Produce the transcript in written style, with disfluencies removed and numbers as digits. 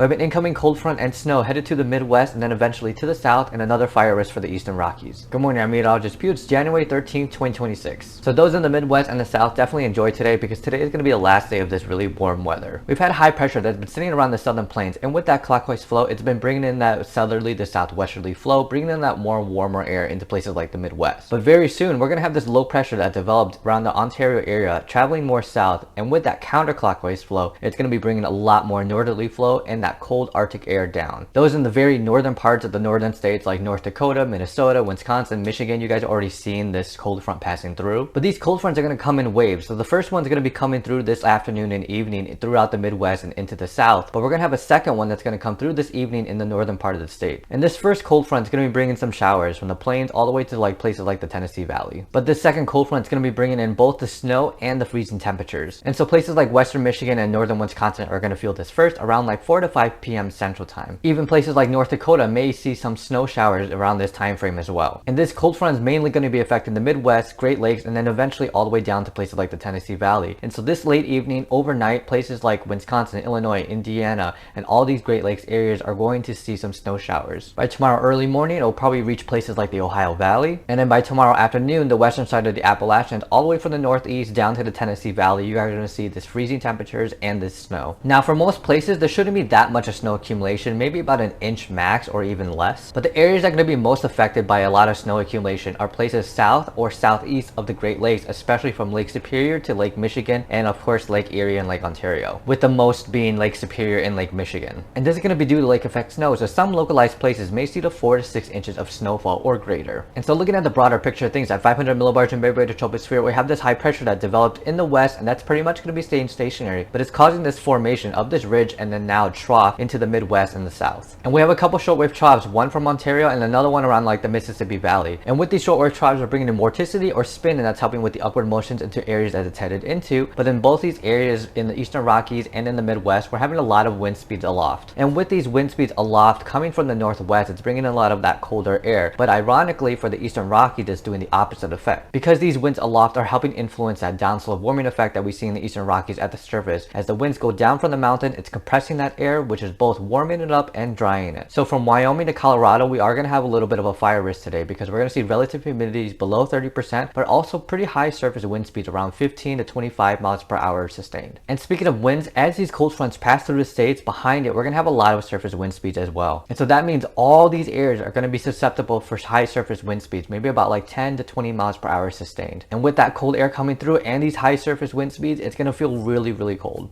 We have an incoming cold front and snow headed to the Midwest and then eventually to the south, and another fire risk for the Eastern Rockies. Good morning, I'm meteorologist Pew. It's January 13th, 2026. So those in the Midwest and the south definitely enjoy today because today is going to be the last day of this really warm weather. We've had high pressure that's been sitting around the southern plains, and with that clockwise flow, it's been bringing in that southerly to southwesterly flow, bringing in that more warmer air into places like the Midwest. But very soon, we're going to have this low pressure that developed around the Ontario area, traveling more south, and with that counterclockwise flow, it's going to be bringing a lot more northerly flow and that cold Arctic air down. Those in the very northern parts of the northern states like North Dakota, Minnesota, Wisconsin, Michigan, you guys are already seeing this cold front passing through. But these cold fronts are going to come in waves. So the first one's going to be coming through this afternoon and evening throughout the Midwest and into the south. But we're going to have a second one that's going to come through this evening in the northern part of the state. And this first cold front is going to be bringing some showers from the plains all the way to like places like the Tennessee Valley. But this second cold front is going to be bringing in both the snow and the freezing temperatures. And so places like western Michigan and northern Wisconsin are going to feel this first around like 4 to 5 p.m. Central Time. Even places like North Dakota may see some snow showers around this time frame as well. And this cold front is mainly going to be affecting the Midwest, Great Lakes, and then eventually all the way down to places like the Tennessee Valley. And so this late evening, overnight, places like Wisconsin, Illinois, Indiana, and all these Great Lakes areas are going to see some snow showers. By tomorrow early morning, it'll probably reach places like the Ohio Valley. And then by tomorrow afternoon, the western side of the Appalachians, all the way from the northeast down to the Tennessee Valley, you guys are going to see this freezing temperatures and this snow. Now, for most places, there shouldn't be that much of snow accumulation, maybe about an inch max or even less. But the areas that are going to be most affected by a lot of snow accumulation are places south or southeast of the Great Lakes, especially from Lake Superior to Lake Michigan, and of course Lake Erie and Lake Ontario, with the most being Lake Superior and Lake Michigan. And this is going to be due to lake effect snow, so some localized places may see the 4 to 6 inches of snowfall or greater. And so looking at the broader picture of things, at 500 millibars in February to troposphere, we have this high pressure that developed in the west, and that's pretty much going to be staying stationary, but it's causing this formation of this ridge and then now trough into the Midwest and the south. And we have a couple shortwave troughs, one from Ontario and another one around like the Mississippi Valley. And with these shortwave troughs, we're bringing in vorticity or spin, and that's helping with the upward motions into areas that it's headed into. But in both these areas in the Eastern Rockies and in the Midwest, we're having a lot of wind speeds aloft. And with these wind speeds aloft coming from the northwest, it's bringing in a lot of that colder air. But ironically, for the Eastern Rockies, it's doing the opposite effect, because these winds aloft are helping influence that downslope warming effect that we see in the Eastern Rockies at the surface. As the winds go down from the mountain, it's compressing that air, which is both warming it up and drying it. So from Wyoming to Colorado, we are going to have a little bit of a fire risk today because we're going to see relative humidities below 30%, but also pretty high surface wind speeds around 15 to 25 miles per hour sustained. And speaking of winds, as these cold fronts pass through the states, behind it, we're going to have a lot of surface wind speeds as well. And so that means all these areas are going to be susceptible for high surface wind speeds, maybe about like 10 to 20 miles per hour sustained. And with that cold air coming through and these high surface wind speeds, it's going to feel really, really cold.